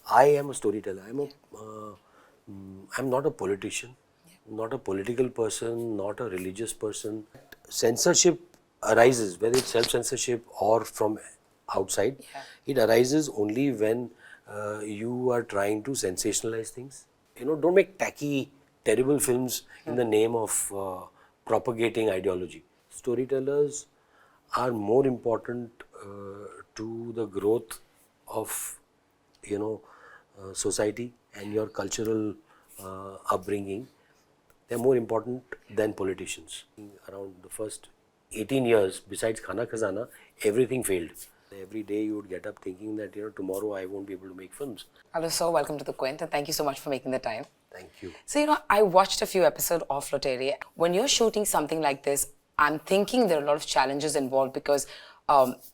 I am a storyteller. I'm not a politician, not a political person, not a religious person. Censorship arises, whether it's self-censorship or from outside. It arises only when you are trying to sensationalize things. Don't make tacky, terrible films in the name of propagating ideology. Storytellers are more important to the growth of society and your cultural upbringing. They're more important than politicians. Around the first 18 years, besides Khana Khazana, everything failed. Every day you would get up thinking that tomorrow I won't be able to make films. Hello, so welcome to the Quint, and thank you so much for making the time. Thank you. So, I watched a few episodes of Lottery. When you're shooting something like this, I'm thinking there are a lot of challenges involved because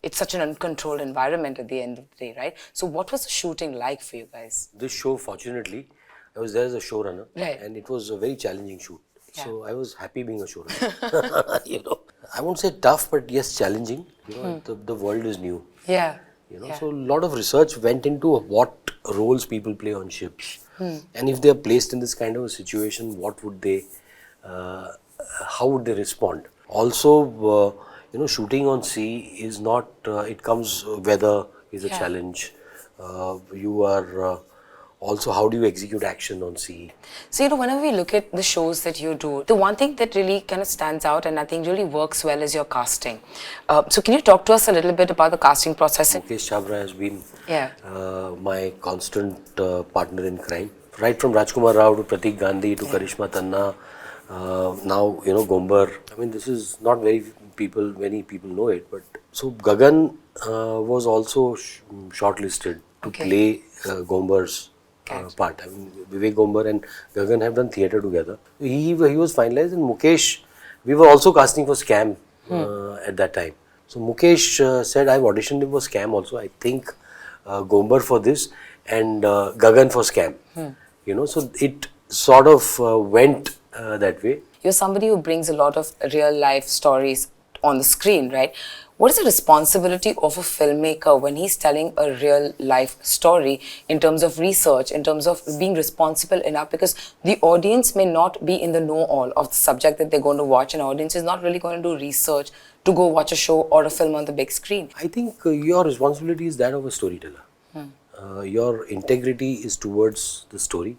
it's such an uncontrolled environment at the end of the day, right? So, what was the shooting like for you guys? This show, fortunately, I was there as a showrunner, Right. and it was a very challenging shoot. Yeah. So I was happy being a showrunner. I won't say tough, but yes, challenging. The world is new. Yeah. So a lot of research went into what roles people play on ships, and if they are placed in this kind of a situation, what would they, how would they respond? Also, shooting on sea is not. It comes weather is a challenge. You are also, how do you execute action on sea? So, whenever we look at the shows that you do, the one thing that really kind of stands out and I think really works well is your casting. So, can you talk to us a little bit about the casting process? Mukesh Chabra has been Yeah. my constant partner in crime. Right from Rajkumar Rao to Pratik Gandhi to Karishma Tanna, now, Gombar. I mean, this is not many people know it, but so Gagan was also shortlisted to play Gombar's part. I mean, Vivek Gombar and Gagan have done theatre together. He was finalized, and Mukesh, we were also casting for Scam at that time. So Mukesh said, I've auditioned him for Scam also. I think Gombar for this and Gagan for Scam. So it sort of went that way. You're somebody who brings a lot of real life stories on the screen, right? What is the responsibility of a filmmaker when he's telling a real life story in terms of research, in terms of being responsible enough? Because the audience may not be in the know all of the subject that they're going to watch, and audience is not really going to do research to go watch a show or a film on the big screen. I think your responsibility is that of a storyteller. Your integrity is towards the story,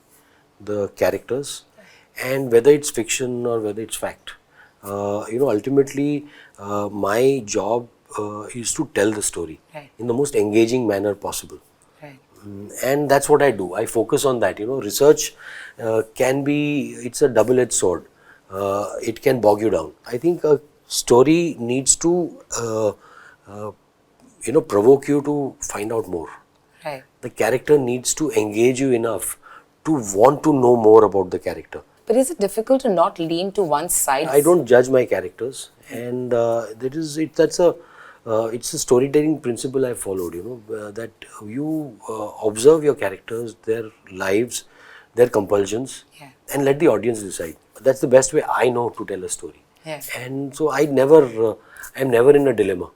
the characters, and whether it's fiction or whether it's fact. Ultimately, my job is to tell the story in the most engaging manner possible. Right. And that's what I do. I focus on that. Research it's a double-edged sword. It can bog you down. I think a story needs to, provoke you to find out more. Right. The character needs to engage you enough to want to know more about the character. But is it difficult to not lean to one side? I don't judge my characters, and it's a storytelling principle I followed. That you observe your characters, their lives, their compulsions, and let the audience decide. That's the best way I know to tell a story. Yeah. And so I'm never in a dilemma,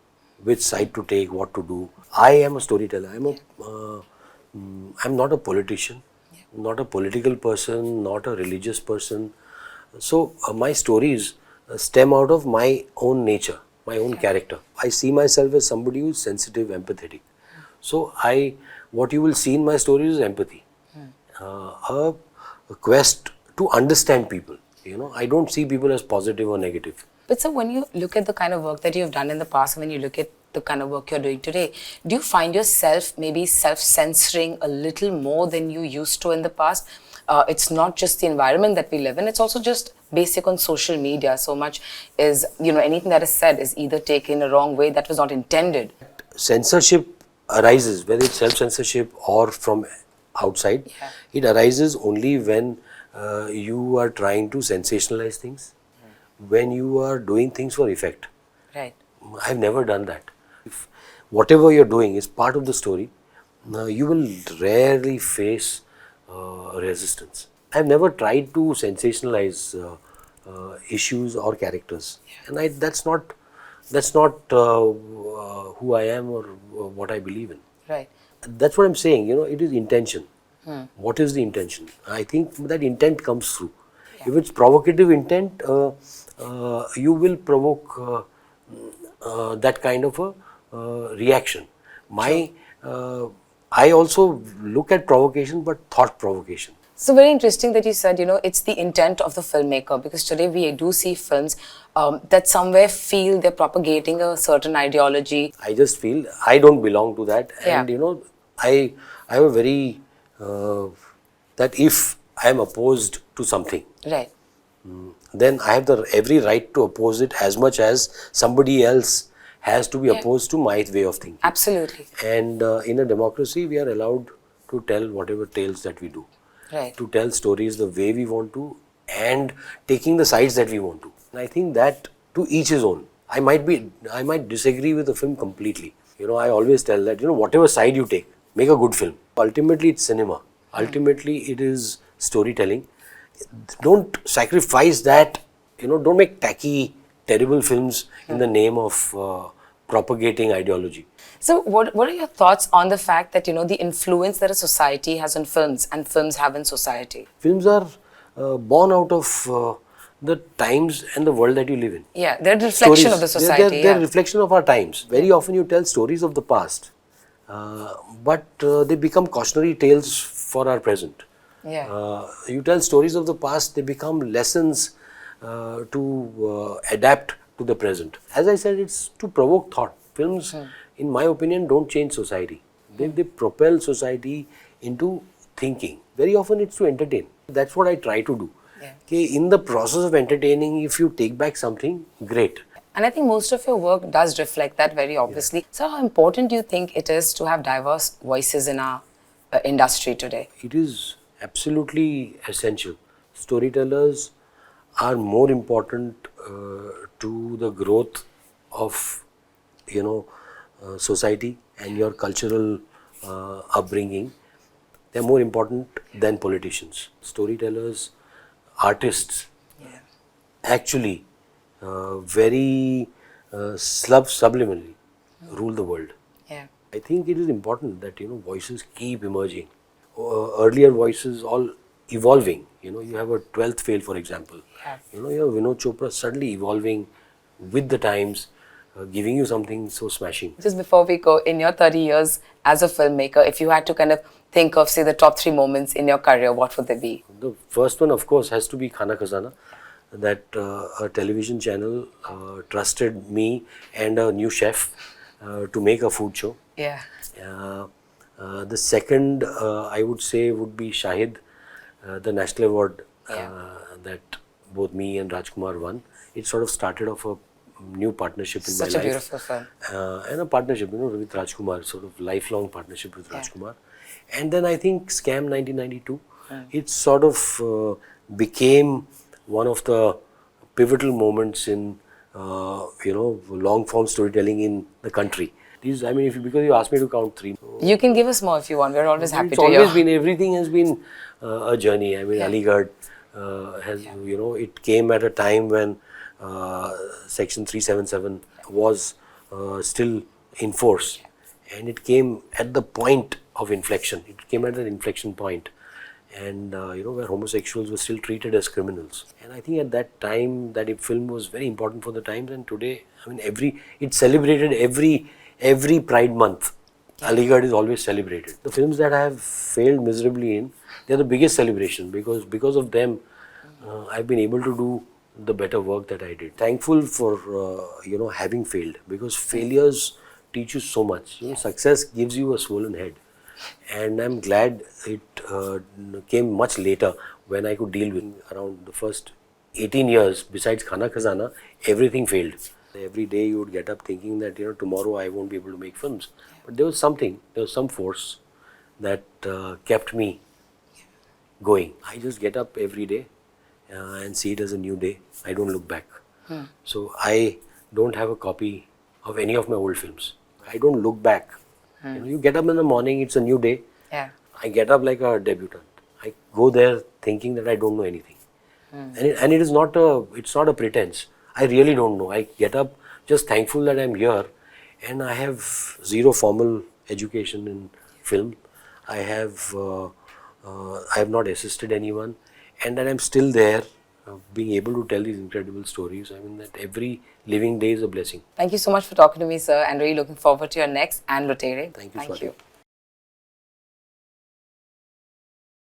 which side to take, what to do. I am a storyteller. I'm not a politician. Not a political person, not a religious person. So my stories stem out of my own nature, my own character. I see myself as somebody who is sensitive, empathetic. So what you will see in my stories is empathy, a quest to understand people. I don't see people as positive or negative. But so when you look at the kind of work that you've done in the past, and when you look at the kind of work you're doing today, do you find yourself maybe self-censoring a little more than you used to in the past? It's not just the environment that we live in, it's also just basic on social media. So much is, anything that is said is either taken a wrong way that was not intended. Censorship arises, whether it's self-censorship or from outside. It arises only when you are trying to sensationalize things, when you are doing things for effect. Right. I've never done that. If whatever you're doing is part of the story, you will rarely face resistance. I've never tried to sensationalize issues or characters, and that's not who I am or what I believe in. Right. That's what I'm saying, it is intention. What is the intention? I think that intent comes through. If it's provocative intent, you will provoke that kind of a reaction. I also look at provocation, but thought provocation. So very interesting that you said, it's the intent of the filmmaker, because today we do see films that somewhere feel they're propagating a certain ideology. I just feel I don't belong to that, and Yeah. I have a very that if I am opposed to something, Right. then I have the every right to oppose it as much as somebody else has to be opposed to my way of thinking. Absolutely. And in a democracy, we are allowed to tell whatever tales that we do, Right. to tell stories the way we want to, and taking the sides that we want to. And I think that to each his own. I might disagree with the film completely. I always tell that, whatever side you take, make a good film. Ultimately, it's cinema. Ultimately, it is storytelling. Don't sacrifice that. Don't make tacky, terrible films in the name of propagating ideology. So what are your thoughts on the fact that, the influence that a society has on films and films have in society? Films are born out of the times and the world that you live in. Yeah, they're a reflection of the society. They're a reflection of our times. Very often you tell stories of the past, but they become cautionary tales for our present. Yeah. You tell stories of the past, they become lessons to adapt to the present. As I said, it's to provoke thought. Films, in my opinion, don't change society. They propel society into thinking. Very often it's to entertain. That's what I try to do. Yeah. Okay, in the process of entertaining, if you take back something, great. And I think most of your work does reflect that very obviously. So how important do you think it is to have diverse voices in our industry today? It is absolutely essential. Storytellers are more important to the growth of society and your cultural upbringing. They are more important than politicians. Storytellers, artists, actually very subliminally rule the world. Yeah. I think it is important that voices keep emerging. Earlier voices all evolving. You have a 12th fail, for example. Yeah. You have Vinod Chopra suddenly evolving with the times, giving you something so smashing. Just before we go, in your 30 years as a filmmaker, if you had to kind of think of, say, the top 3 moments in your career, what would they be? The first one, of course, has to be Khana Khazana, that a television channel trusted me and a new chef to make a food show. Yeah. The second, I would say, would be Shahid, the national award that both me and Rajkumar won. It sort of started off a new partnership in Such my a life. beautiful film. And a partnership, with Rajkumar, sort of lifelong partnership with Rajkumar. And then I think Scam 1992, it sort of became one of the pivotal moments in, long form storytelling in the country. These, because you asked me to count 3. You can give us more if you want. We're always happy It's to hear. always been, everything has been a journey. Aligarh has, it came at a time when Section 377 was still in force, and it came at the point of inflection. It came at an inflection point, and where homosexuals were still treated as criminals. And I think at that time that film was very important for the times. And today, it celebrated every Pride month. Aligarh is always celebrated. The films that I have failed miserably in, they're the biggest celebration, because of them, I've been able to do the better work that I did. Thankful for having failed, because failures teach you so much. Success gives you a swollen head, and I'm glad it came much later when I could deal with it. Around the first 18 years, besides Khana Khazana, everything failed. Every day you would get up thinking that tomorrow I won't be able to make films. But there was some force that kept me going. I just get up every day and see it as a new day. I don't look back. So I don't have a copy of any of my old films. I don't look back. You get up in the morning, it's a new day. Yeah. I get up like a debutant. I go there thinking that I don't know anything. And it's not a pretense. I really don't know. I get up just thankful that I'm here, and I have zero formal education in film. I have not assisted anyone, and then I'm still there, being able to tell these incredible stories. I mean, that every living day is a blessing. Thank you so much for talking to me, sir, and really looking forward to your next and Lotere. Thank you, Thank Swati. you.